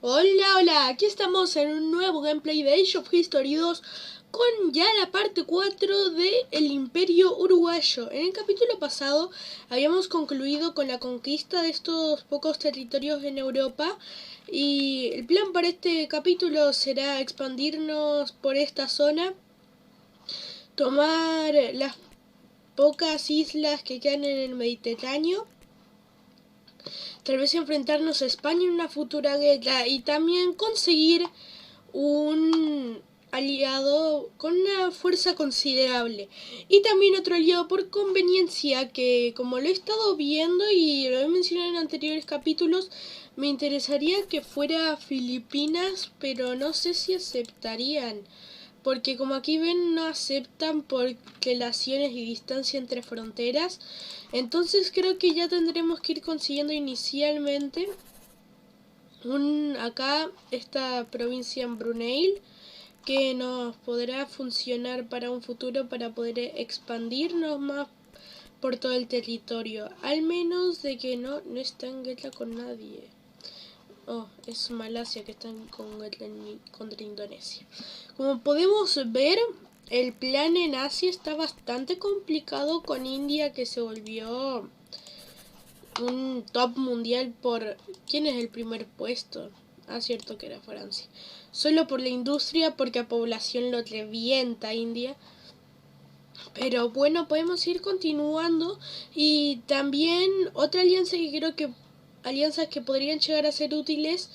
Hola, hola, aquí estamos en un nuevo gameplay de Age of History 2 con ya la parte 4 de El Imperio Uruguayo. En el capítulo pasado habíamos concluido con la conquista de estos pocos territorios en Europa y el plan para este capítulo será expandirnos por esta zona, tomar las pocas islas que quedan en el Mediterráneo, tal vez enfrentarnos a España en una futura guerra y también conseguir un aliado con una fuerza considerable. Y también otro aliado por conveniencia que, como lo he estado viendo y lo he mencionado en anteriores capítulos, me interesaría que fuera Filipinas, pero no sé si aceptarían. Porque como aquí ven, no aceptan por relaciones y distancia entre fronteras. Entonces creo que ya tendremos que ir consiguiendo inicialmente acá esta provincia en Brunei, que nos podrá funcionar para un futuro para poder expandirnos más por todo el territorio. Al menos de que no está en guerra con nadie. Oh, es Malasia que está con guerra contra Indonesia. Como podemos ver, el plan en Asia está bastante complicado con India, que se volvió un top mundial por... ¿Quién es el primer puesto? Ah, cierto que era Francia. Solo por la industria, porque a población lo revienta India. Pero bueno, podemos ir continuando. Y también otra alianza que creo que... alianzas que podrían llegar a ser útiles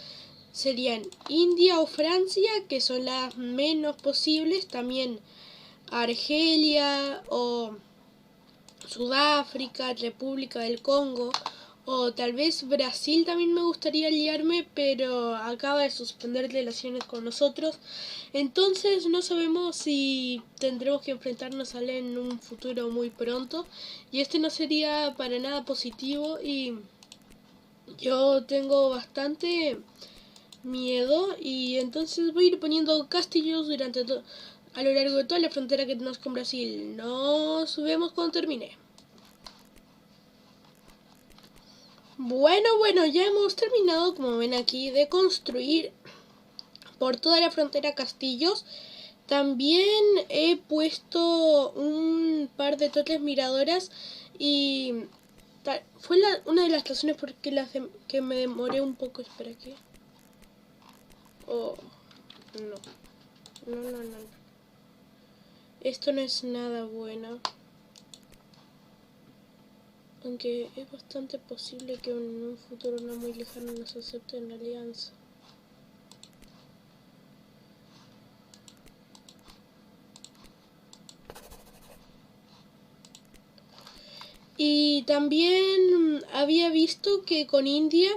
serían India o Francia, que son las menos posibles. También Argelia o Sudáfrica, República del Congo, o tal vez Brasil también me gustaría aliarme, pero acaba de suspender relaciones con nosotros. Entonces no sabemos si tendremos que enfrentarnos a él en un futuro muy pronto, y este no sería para nada positivo, y yo tengo bastante miedo, y entonces voy a ir poniendo castillos a lo largo de toda la frontera que tenemos con Brasil. Nos vemos cuando termine. Bueno, ya hemos terminado, como ven aquí, de construir por toda la frontera castillos. También he puesto un par de torres miradoras y fue una de las razones por que me demoré un poco. Espera, ¿qué? Oh, no. Esto no es nada bueno. Aunque es bastante posible que en un futuro no muy lejano nos acepten la alianza. Y también había visto que con India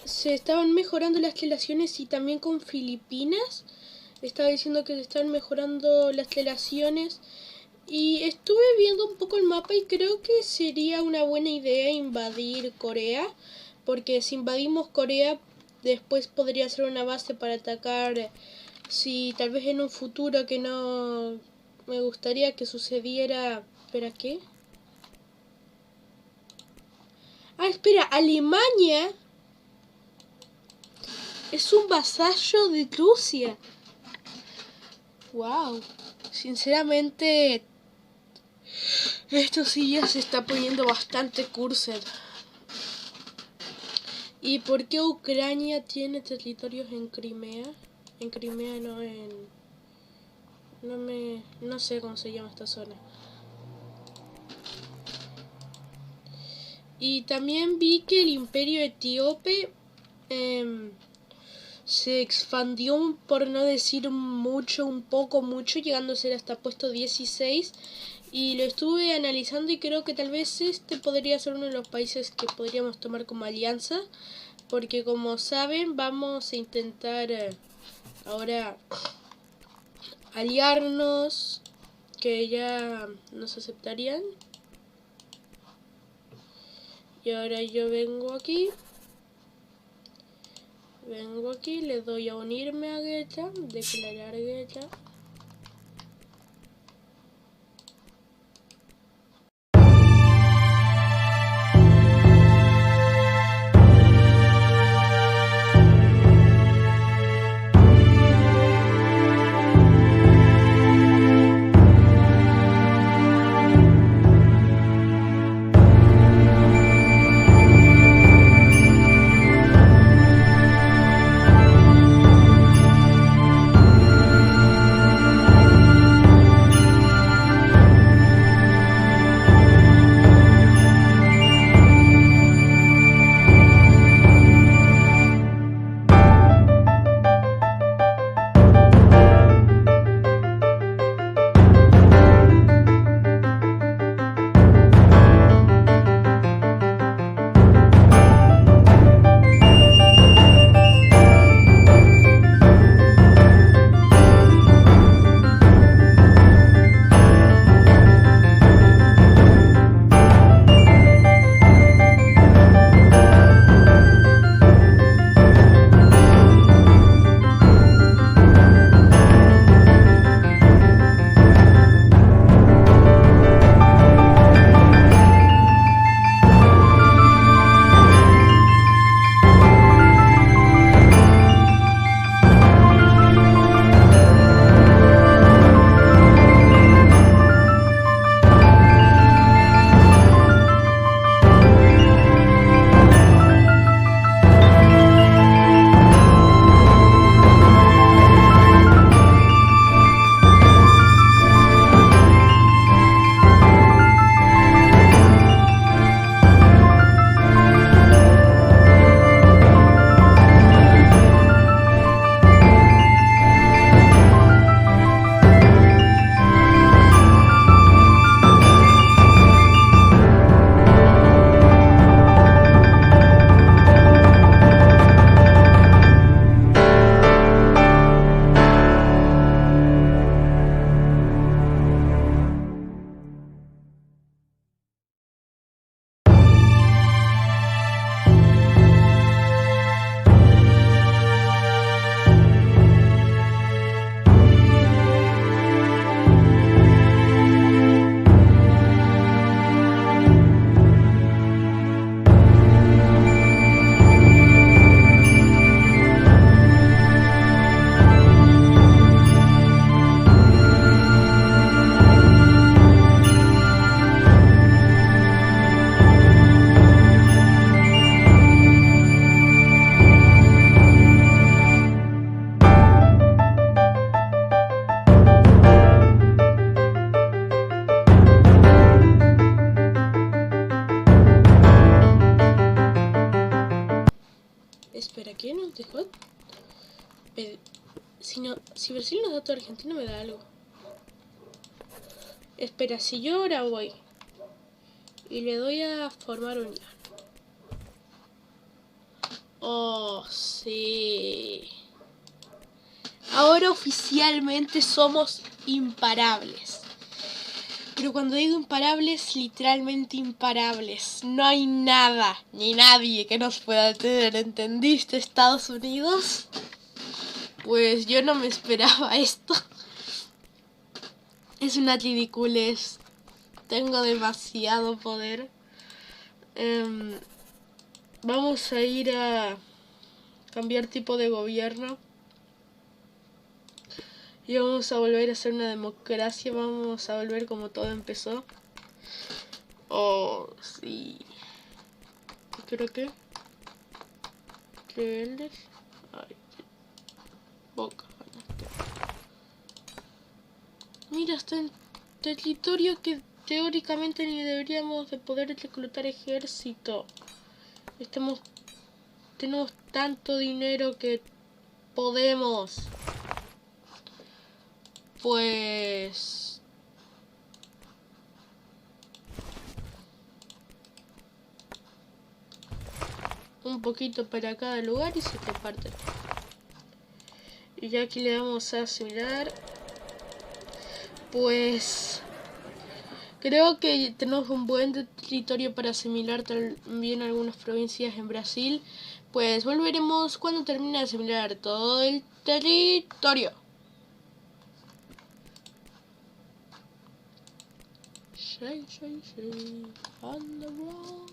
se estaban mejorando las relaciones, y también con Filipinas estaba diciendo que se están mejorando las relaciones. Y estuve viendo un poco el mapa y creo que sería una buena idea invadir Corea, porque si invadimos Corea después podría ser una base para atacar, si tal vez en un futuro, que no me gustaría que sucediera. ¿Espera, qué? Ah, espera, Alemania es un vasallo de Rusia. Wow, sinceramente esto sí ya se está poniendo bastante cursed. ¿Y por qué Ucrania tiene territorios en Crimea? En Crimea no, no sé cómo se llama esta zona. Y también vi que el imperio etíope se expandió, por no decir mucho, un poco mucho, llegando a ser hasta puesto 16. Y lo estuve analizando y creo que tal vez este podría ser uno de los países que podríamos tomar como alianza. Porque como saben, vamos a intentar ahora aliarnos, que ya nos aceptarían. Y ahora yo vengo aquí, le doy a unirme a guerra, declarar guerra. viene un TJ, si Brasil nos da todo Argentina me da algo. Espera, si yo ahora voy y le doy a formar unión. Oh, sí. Ahora oficialmente somos imparables. Pero cuando digo imparables, literalmente imparables. No hay nada, ni nadie que nos pueda detener. ¿Entendiste, Estados Unidos? Pues yo no me esperaba esto. Es una ridiculez. Tengo demasiado poder. Vamos a ir a cambiar tipo de gobierno. Y vamos a volver a ser una democracia. Vamos a volver como todo empezó. Oh, sí. Creo que... Rebeldes. Ay, Boca. Mira, está en territorio que teóricamente ni deberíamos de poder reclutar ejército. Tenemos tanto dinero que podemos. Pues... un poquito para cada lugar y se te parte. Y ya aquí le vamos a asimilar. Pues... creo que tenemos un buen territorio para asimilar también algunas provincias en Brasil. Pues volveremos cuando termine de asimilar todo el territorio. On the road.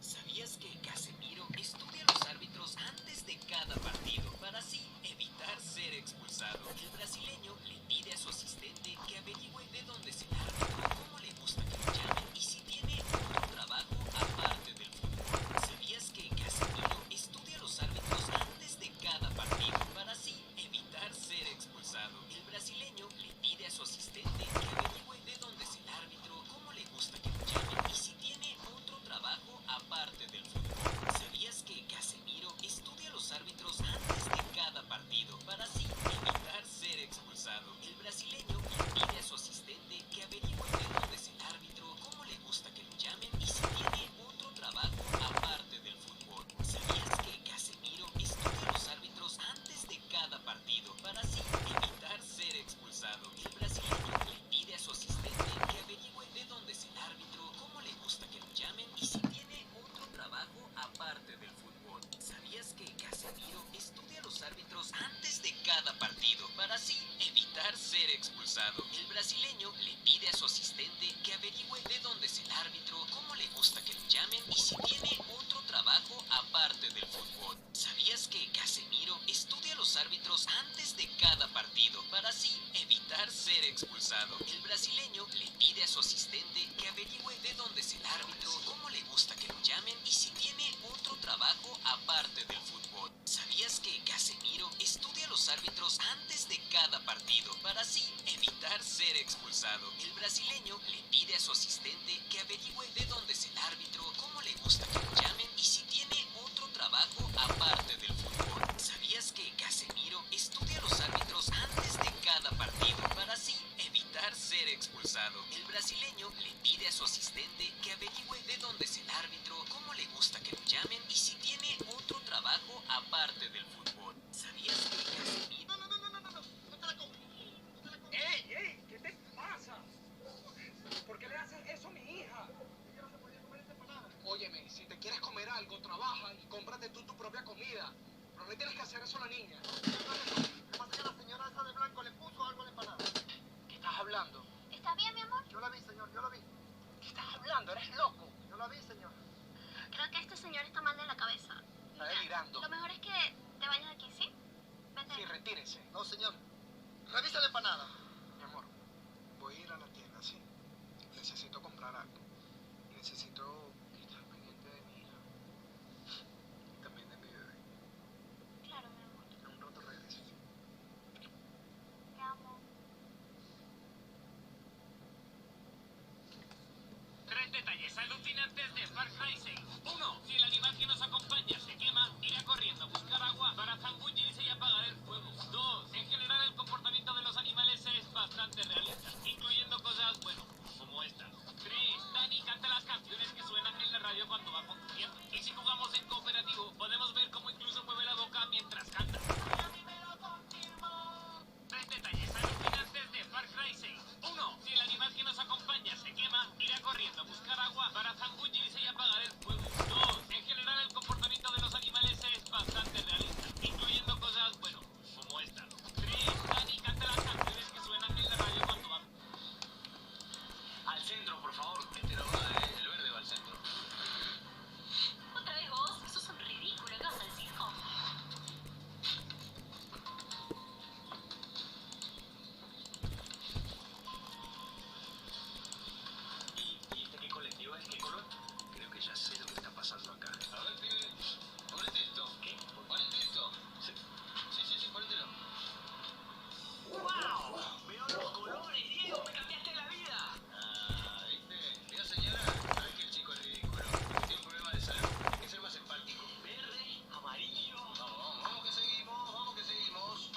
¿Sabías que Casemiro estudia a los árbitros antes de cada partido para así evitar ser expulsado? El brasileño le pide a su asistente que averigüe de dónde es el árbitro, cómo le gusta que lo llamen y si tiene otro trabajo aparte del fútbol. ¿Sabías que Casemiro estudia a los árbitros antes de cada partido para así evitar ser expulsado? El brasileño le pide a su asistente que averigüe de dónde es el árbitro, cómo le gusta que lo llamen y si tiene otro trabajo aparte del fútbol. ¿Sabías que Casemiro estudia a los árbitros antes de cada partido para así evitar ser expulsado? El brasileño le pide a su asistente que averigüe de dónde es el árbitro, cómo le gusta que lo llamen y si tiene otro trabajo aparte del fútbol. ¿Sabías que Casemiro estudia a los árbitros antes de cada partido para así evitar ser expulsado? El brasileño le pide a su asistente que averigüe de dónde es el árbitro, cómo le gusta que lo llamen y si tiene otro trabajo aparte del fútbol. ¿Sabías que Casemiro estudia a los árbitros antes de cada partido para así evitar ser expulsado? El brasileño le pide a su asistente que averigüe de dónde es el árbitro, cómo le gusta que lo llamen y si tiene otro trabajo aparte del fútbol. ¿Sabías que Casemiro estudia a los árbitros antes de cada partido para así evitar ser expulsado? El brasileño le pide a su asistente que averigüe de dónde es el árbitro, cómo le gusta que lo llamen y si tiene otro trabajo aparte del fútbol. ¿Sabías que Casemiro estudia a los árbitros antes de cada partido para así evitar ser expulsado? El brasileño le pide a su asistente que averigüe de dónde es el árbitro, cómo le gusta que lo llamen y si tiene otro trabajo aparte del fútbol. ¿Sabías que Casemiro estudia a los árbitros antes de cada partido para así evitar ser expulsado? El brasileño le pide a su asistente que averigüe de dónde es el árbitro, cómo le gusta que lo llamen y si tiene otro trabajo aparte del fútbol. ¿Sabías que Casemiro... No te la comas. ¡Ey! ¿Qué te pasa? ¿Por qué le haces eso a mi hija? Ella no se podía comer esta empanada. Óyeme, si te quieres comer algo, trabaja y cómprate tú tu propia comida. Pero no tienes que hacer eso a la niña. ¿Qué pasa que la señora esa de blanco le puso algo a la empanada? ¿Qué estás hablando? ¿Estás bien, mi amor? Yo la vi, señor, yo la vi. ¿Qué estás hablando? ¿Eres loco? Yo la vi, señor. Creo que este señor está mal de la cabeza. Está delirando. Lo mejor es que te vayas de aquí, ¿sí? Vete. Sí, retírese. No, señor. Revisa la empanada. Mi amor, voy a ir a la tienda, ¿sí? Necesito comprar algo. Necesito estar pendiente de mi hija. Y también de mi bebé. Claro, mi amor. En un rato regreso. Te amo. dominantes de Far Cry 6. 1. Si el animal que nos acompaña se quema, irá corriendo a buscar agua para zambullirse y apagar el fuego. 2. En general el comportamiento de los animales es bastante realista, incluyendo cosas, bueno, como esta. 3. Dani canta las canciones que suenan en la radio cuando va conduciendo. Y si jugamos en cooperativo, podemos ver cómo incluso mueve la boca mientras canta. 3 detalles alucinantes de Far Cry 6. 1. Si el animal que nos acompaña se quema, irá corriendo a buscar agua para zambullirse y apagar el fuego. 2. En general el comportamiento de los animales es bastante realista, incluyendo cosas, bueno, como esta. 3. Dani canta las canciones que suenan en la radio cuando va. Al centro, por favor. Este no va, el verde va al centro. Otra vez vos, sos un ridículo, ¿qué vas a decir? Oh. ¿Y este qué colectivo es? ¿Qué color? Creo que ya sé lo que está pasando acá. A ver, pibe, ponete esto. ¿Qué? Ponete esto. Sí, ponételo. ¡Wow! Veo los colores, Diego, me cambiaste la vida. Ah, ¿viste? Mira, señora, sabes que el chico es ridículo. Tiene un problema de salud. Hay que ser más empático. Verde, amarillo. Vamos que seguimos.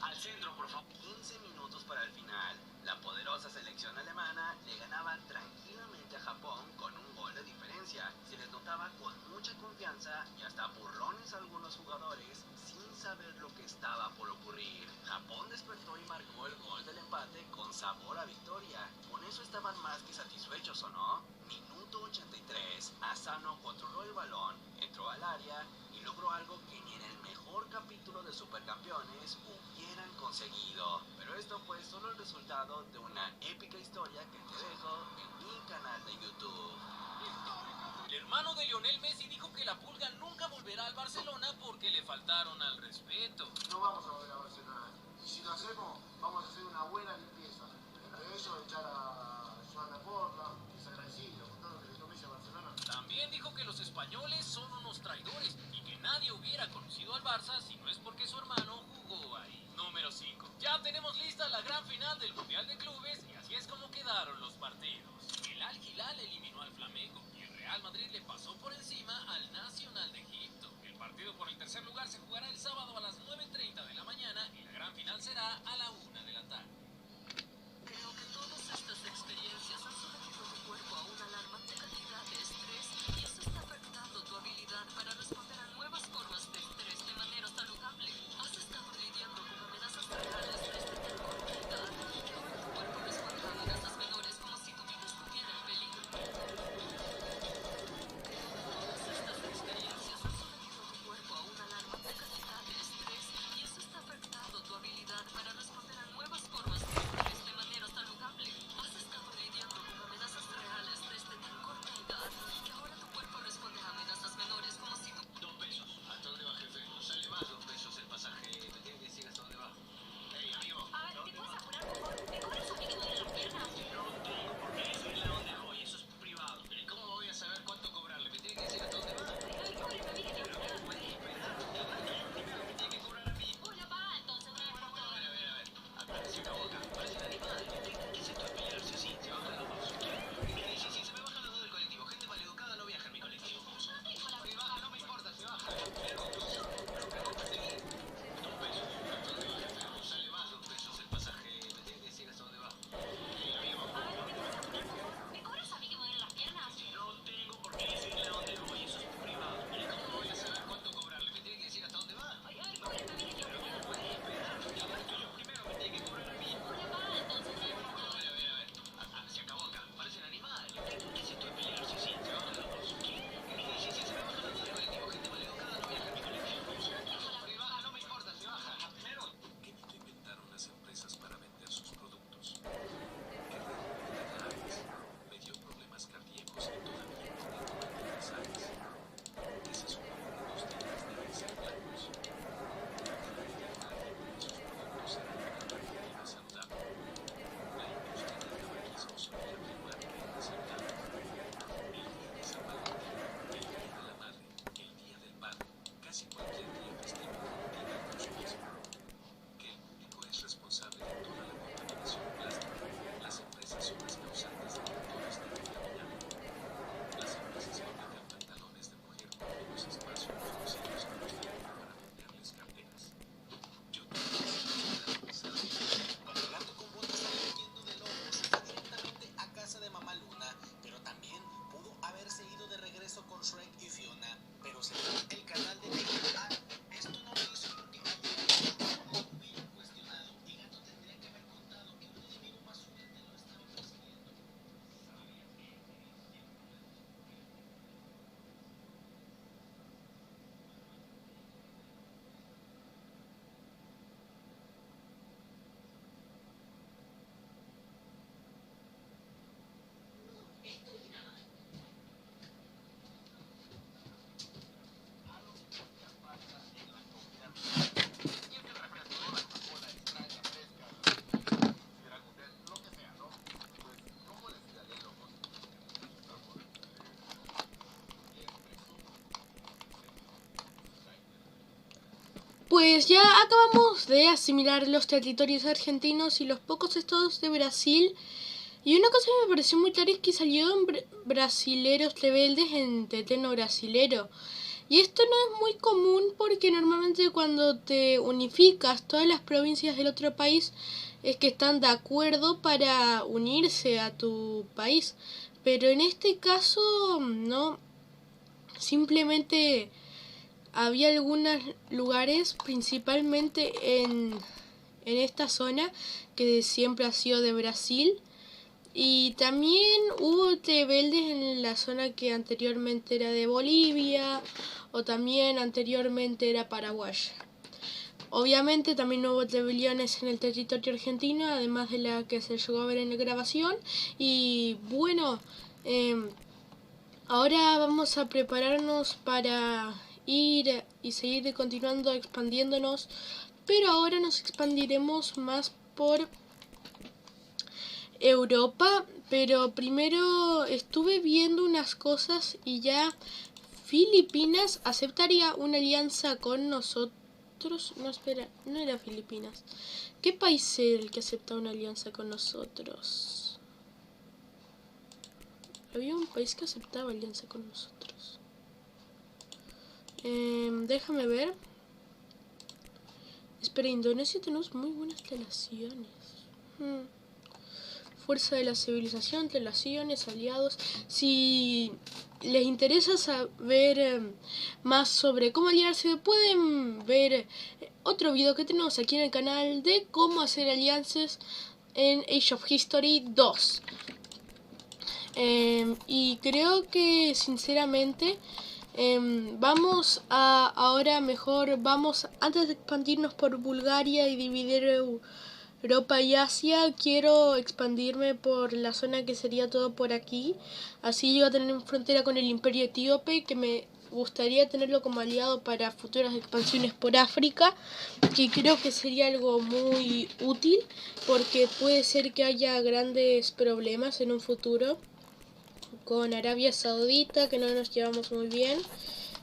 Al centro, por favor. 15 minutos para el final. La poderosa selección alemana le ganaba tranquilamente a Japón con un gol de diferencia. Se les notaba con mucha confianza y hasta burlones a algunos jugadores sin saber lo que estaba por ocurrir. Japón despertó y marcó el gol del empate con sabor a victoria. Con eso estaban más que satisfechos, ¿o no? Minuto 83. Asano controló el balón, entró al área y logró algo que ni en el mejor capítulo de Supercampeones hubieran conseguido. Pero esto fue solo el resultado de una épica historia que te dejo en mi canal de YouTube. El hermano de Lionel Messi dijo que la Pulga nunca volverá al Barcelona porque le faltaron al respeto. No vamos a volver a Barcelona. Y si lo hacemos, vamos a hacer una buena limpieza. Entre ellos, echar a Joan Laporta, que es agradecido con todo lo que le dio Messi a Barcelona. También dijo que los españoles son unos traidores y que nadie hubiera conocido al Barça si no es porque su hermano jugó ahí. Número 5. Ya tenemos lista la gran final del Mundial de Clubes y así es como quedaron los partidos. El Al Hilal eliminó al Flamengo y el Real Madrid le pasó por encima al Nacional de Egipto. El partido por el tercer lugar se jugará el sábado a las 9:30 de la mañana y la gran final será a la 1 de la tarde. Creo que todas estas experiencias han sometido tu cuerpo a una alarmante cantidad de estrés y eso está afectando tu habilidad para responder a nuevas formas de estrés de manera saludable. Has estado lidiando con amenazas reales desde tan corta edad y ahora tu cuerpo pues ya acabamos de asimilar los territorios argentinos y los pocos estados de Brasil. Y una cosa que me pareció muy clara es que salieron brasileros rebeldes en terreno brasilero. Y esto no es muy común porque normalmente cuando te unificas todas las provincias del otro país es que están de acuerdo para unirse a tu país. Pero en este caso no, simplemente había algunos lugares, principalmente en esta zona que siempre ha sido de Brasil. Y también hubo rebeldes en la zona que anteriormente era de Bolivia o también anteriormente era paraguaya. Obviamente también hubo rebeliones en el territorio argentino, además de la que se llegó a ver en la grabación. Y bueno, ahora vamos a prepararnos para ir y seguir continuando expandiéndonos, pero ahora nos expandiremos más por Europa. Pero primero estuve viendo unas cosas y ya Filipinas aceptaría una alianza con nosotros. No, espera, no era Filipinas. ¿Qué país era el que aceptaba una alianza con nosotros? Había un país que aceptaba alianza con nosotros. Déjame ver. Espera, Indonesia tenemos muy buenas relaciones. Fuerza de la civilización, relaciones, aliados. Si les interesa saber más sobre cómo aliarse, pueden ver otro video que tenemos aquí en el canal de cómo hacer alianzas en Age of History 2. Y creo que sinceramente vamos a ahora mejor, antes de expandirnos por Bulgaria y dividir Europa y Asia, quiero expandirme por la zona que sería todo por aquí. Así llego a tener frontera con el Imperio Etíope, que me gustaría tenerlo como aliado para futuras expansiones por África, que creo que sería algo muy útil, porque puede ser que haya grandes problemas en un futuro con Arabia Saudita, que no nos llevamos muy bien.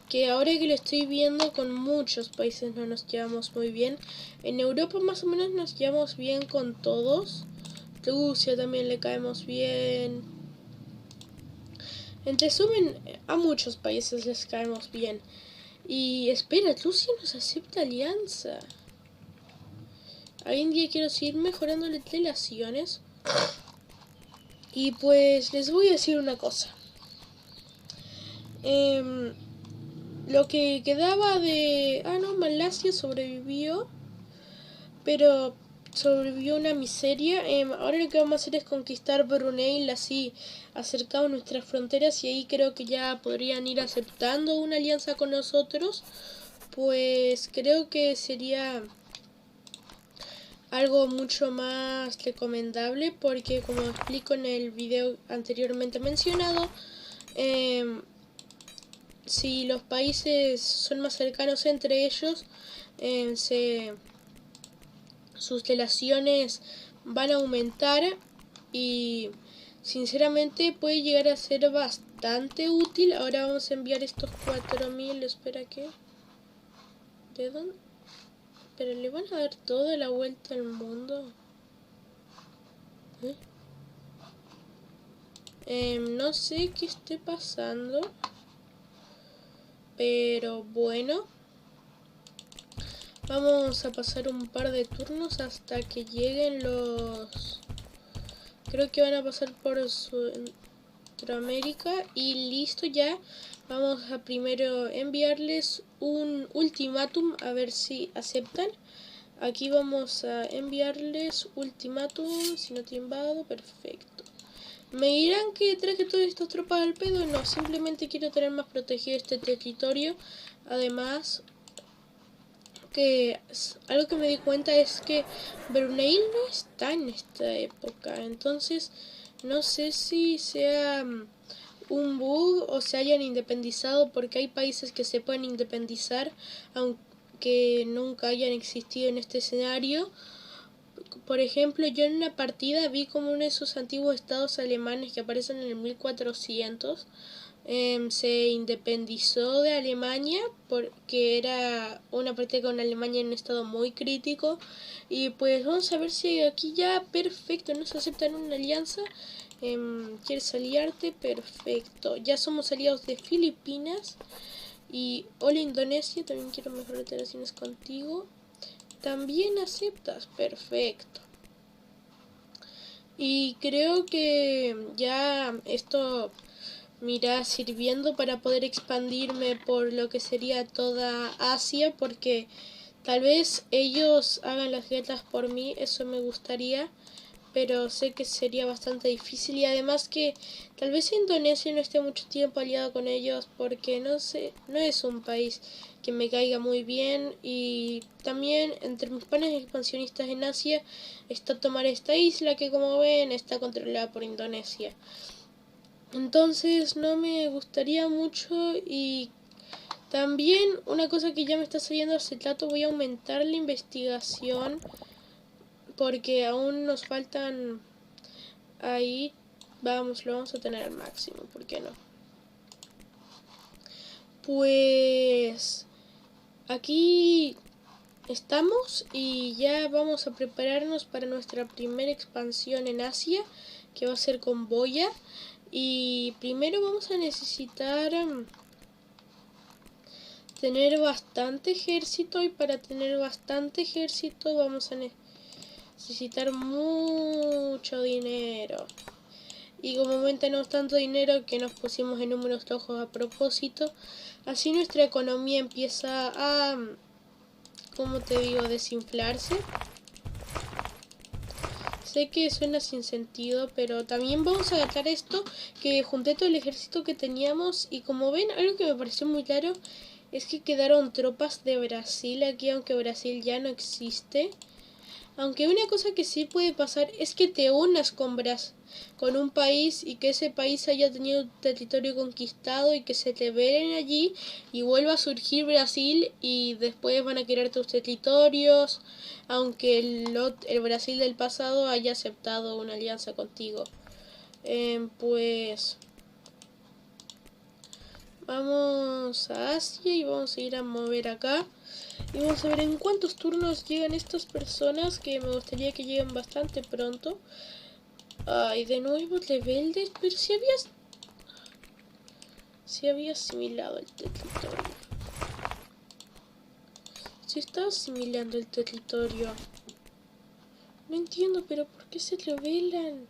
Que ahora que lo estoy viendo, con muchos países no nos llevamos muy bien. En Europa más o menos nos llevamos bien con todos. Rusia también le caemos bien. En resumen, a muchos países les caemos bien. Y espera, Rusia nos acepta alianza. Algún día quiero seguir mejorando las relaciones. Y pues les voy a decir una cosa. Lo que quedaba de... Malasia sobrevivió. Pero sobrevivió una miseria. Ahora lo que vamos a hacer es conquistar Brunei, así acercamos nuestras fronteras. Y ahí creo que ya podrían ir aceptando una alianza con nosotros. Pues creo que sería algo mucho más recomendable. Porque como explico en el video anteriormente mencionado, si los países son más cercanos entre ellos, sus relaciones van a aumentar y sinceramente puede llegar a ser bastante útil. Ahora vamos a enviar estos 4000, espera que... ¿De dónde? Pero le van a dar toda la vuelta al mundo. No sé qué esté pasando. Pero bueno, vamos a pasar un par de turnos hasta que lleguen los... Creo que van a pasar por Centroamérica y listo ya. Vamos a primero enviarles un ultimátum a ver si aceptan. Aquí vamos a enviarles ultimátum, si no te invado, perfecto. Me dirán que traje todas estas tropas al pedo. No, simplemente quiero tener más protegido este territorio. Además, que algo que me di cuenta es que Brunei no está en esta época. Entonces, no sé si sea un bug o se hayan independizado, porque hay países que se pueden independizar aunque nunca hayan existido en este escenario. Por ejemplo, yo en una partida vi como uno de esos antiguos estados alemanes que aparecen en el 1400 se independizó de Alemania porque era una parte con Alemania en un estado muy crítico. Y pues vamos a ver si aquí ya, perfecto, nos aceptan una alianza. ¿Quieres aliarte? Perfecto. Ya somos aliados de Filipinas. Y hola Indonesia, también quiero mejorar relaciones contigo. También aceptas, perfecto. Y creo que ya esto me irá sirviendo para poder expandirme por lo que sería toda Asia, porque tal vez ellos hagan las guerras por mí, eso me gustaría, pero sé que sería bastante difícil. Y además que tal vez Indonesia no esté mucho tiempo aliado con ellos, porque no sé, no es un país que me caiga muy bien. Y también entre mis planes expansionistas en Asia está tomar esta isla que, como ven, está controlada por Indonesia. Entonces no me gustaría mucho. Y también una cosa que ya me está saliendo hace rato, voy a aumentar la investigación porque aún nos faltan ahí. Vamos, lo vamos a tener al máximo, ¿por qué no? Pues aquí estamos y ya vamos a prepararnos para nuestra primera expansión en Asia, que va a ser con Boya. Y primero vamos a necesitar tener bastante ejército, y para tener bastante ejército vamos a necesitar mucho dinero. Y como ven, tenemos tanto dinero que nos pusimos en números rojos a propósito. Así nuestra economía empieza a, como te digo, desinflarse. Sé que suena sin sentido, pero también vamos a agarrar esto, que junté todo el ejército que teníamos. Y como ven, algo que me pareció muy claro es que quedaron tropas de Brasil aquí, aunque Brasil ya no existe. Aunque una cosa que sí puede pasar es que te unas con un país y que ese país haya tenido territorio conquistado y que se te rebelen allí y vuelva a surgir Brasil y después van a querer tus territorios, aunque el Brasil del pasado haya aceptado una alianza contigo. Pues vamos a Asia y vamos a ir a mover acá. Y vamos a ver en cuántos turnos llegan estas personas, que me gustaría que lleguen bastante pronto. Ay, de nuevo rebeldes, pero si había asimilado el territorio. Se está asimilando el territorio. No entiendo, pero ¿por qué se rebelan?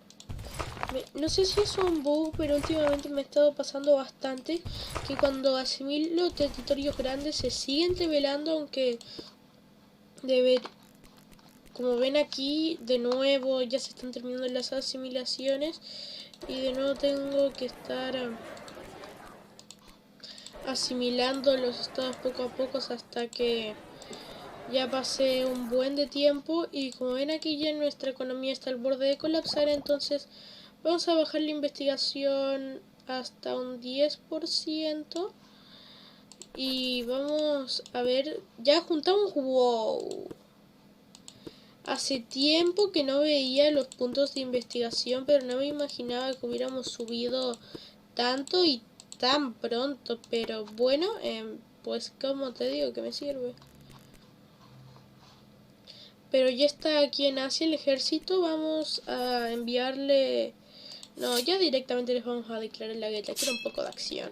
No sé si es un bug, pero últimamente me ha estado pasando bastante que cuando asimilo territorios grandes se siguen rebelando, aunque como ven aquí, de nuevo ya se están terminando las asimilaciones y de nuevo tengo que estar asimilando los estados poco a poco hasta que ya pasé un buen de tiempo. Y como ven aquí, ya nuestra economía está al borde de colapsar, entonces vamos a bajar la investigación hasta un 10%. Y vamos a ver, ya juntamos, wow. Hace tiempo que no veía los puntos de investigación, pero no me imaginaba que hubiéramos subido tanto y tan pronto. Pero bueno, pues como te digo, que me sirve. Pero ya está aquí en Asia el ejército, vamos a enviarle... No, ya directamente les vamos a declarar la guerra, quiero un poco de acción.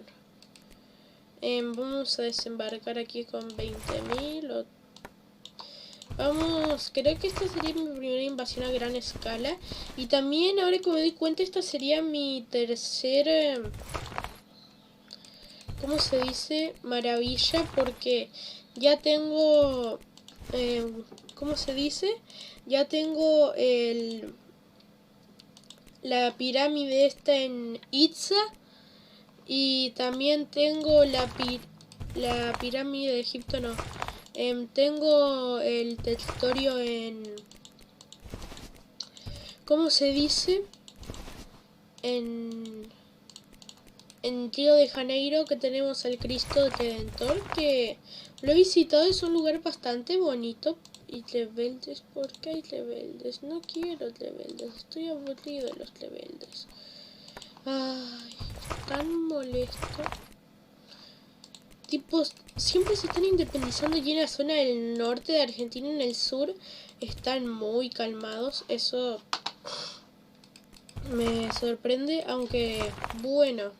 Vamos a desembarcar aquí con 20.000 Vamos, creo que esta sería mi primera invasión a gran escala. Y también, ahora que me doy cuenta, esta sería mi tercera... ¿Cómo se dice? Maravilla, porque ya tengo... ¿cómo se dice? Ya tengo la pirámide esta en Itza. Y también tengo la pirámide de Egipto, no. Tengo el territorio en... ¿Cómo se dice? En Río de Janeiro, que tenemos al Cristo Redentor, que lo he visitado, es un lugar bastante bonito. Y rebeldes, ¿por qué hay rebeldes? No quiero rebeldes, estoy aburrido de los rebeldes. Ay, tan molesto. Tipo, siempre se están independizando y en la zona del norte de Argentina y en el sur están muy calmados. Eso me sorprende, aunque bueno,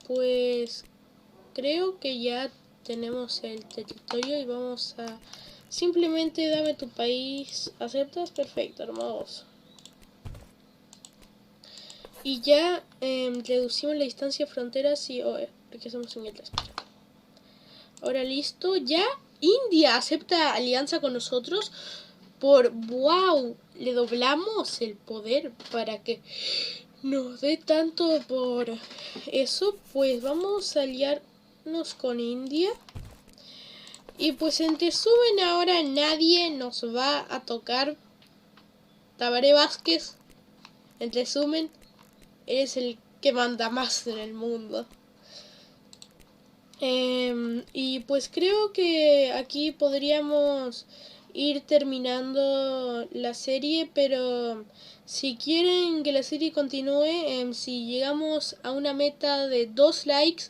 pues creo que ya tenemos el territorio y vamos a simplemente dame tu país. ¿Aceptas? Perfecto, hermoso. Y ya reducimos la distancia de fronteras y porque somos Inglaterra. Ahora listo, ya India acepta alianza con nosotros wow, le doblamos el poder para que nos dé tanto por eso. Pues vamos a aliarnos con India. Y pues en Tesumen ahora nadie nos va a tocar. Tabaré Vázquez, en Tesumen, eres el que manda más en el mundo. Y pues creo que aquí podríamos ir terminando la serie, pero si quieren que la serie continúe, si llegamos a una meta de 2 likes,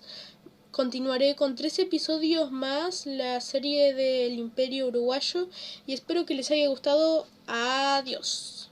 continuaré con 3 episodios más la serie del Imperio Uruguayo y espero que les haya gustado. Adiós.